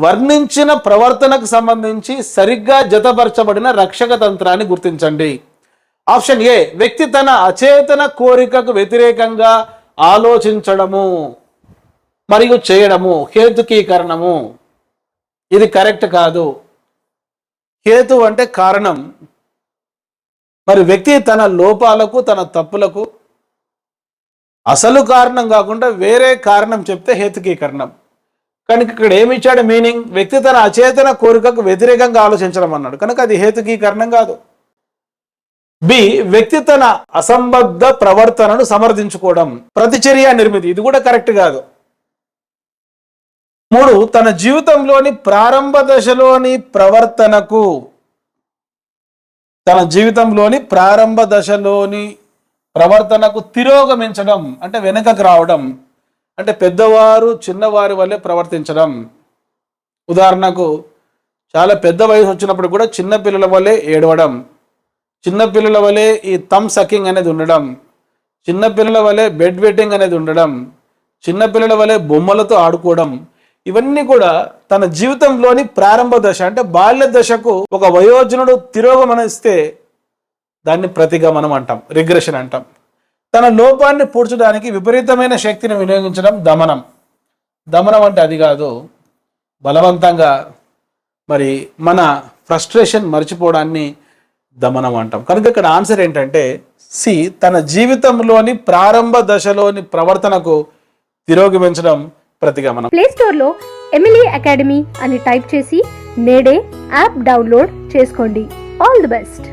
వర్ణించిన ప్రవర్తనకు సంబంధించి సరిగ్గా జతపరచబడిన రక్షక తంత్రాన్ని గుర్తించండి. ఆప్షన్ ఏ, వ్యక్తి తన అచేతన కోరికకు వ్యతిరేకంగా ఆలోచించడము మరియు చేయడము, హేతుకీకరణము. ఇది కరెక్ట్ కాదు. హేతు అంటే కారణం, మరి వ్యక్తి తన లోపాలకు తన తప్పులకు అసలు కారణం కాకుండా వేరే కారణం చెప్తే హేతుకీకరణం. కనుక ఇక్కడ ఏమి ఇచ్చాడు మీనింగ్? వ్యక్తి తన అచేతన కోరికకు వ్యతిరేకంగా ఆలోచించడం అన్నాడు, కనుక అది హేతుకీకరణం కాదు. బి, వ్యక్తి తన అసంబద్ధ ప్రవర్తనను సమర్థించుకోవడం, ప్రతిచర్య నిర్మితి. ఇది కూడా కరెక్ట్ కాదు. 3, తన జీవితంలోని ప్రారంభ దశలోని ప్రవర్తనకు తిరోగమించడం అంటే వెనుకకు రావడం, అంటే పెద్దవారు చిన్నవారి వల్లే ప్రవర్తించడం. ఉదాహరణకు చాలా పెద్ద వయసు వచ్చినప్పుడు కూడా చిన్నపిల్లల వల్లే ఏడవడం, చిన్నపిల్లల వల్లే ఈ థమ్ సకింగ్ అనేది ఉండడం, చిన్నపిల్లల వల్లే బెడ్ వెట్టింగ్ అనేది ఉండడం, చిన్నపిల్లల వల్లే బొమ్మలతో ఆడుకోవడం. ఇవన్నీ కూడా తన జీవితంలోని ప్రారంభ దశ అంటే బాల్య దశకు ఒక వయోజనుడు తిరోగమనిస్తే దాన్ని ప్రతిగమనం అంటాం, రిగ్రెషన్ అంటాం. తన లోపాన్ని పూడ్చడానికి విపరీతమైన శక్తిని వినియోగించడం దమనం. దమనం అంటే అది కాదు, బలవంతంగా మరి మన ఫ్రస్ట్రేషన్ మర్చిపోవడాన్ని దమనం అంటాం. కనుక ఇక్కడ ఆన్సర్ ఏంటంటే సి, తన జీవితంలోని ప్రారంభ దశలోని ప్రవర్తనకు తిరోగమించడం ప్రతిగమనం. ప్లే స్టోర్ లో ఎమిలీ అకాడమీ అని టైప్ చేసి నేడే యాప్ డౌన్లోడ్ చేసుకోండి. All the best.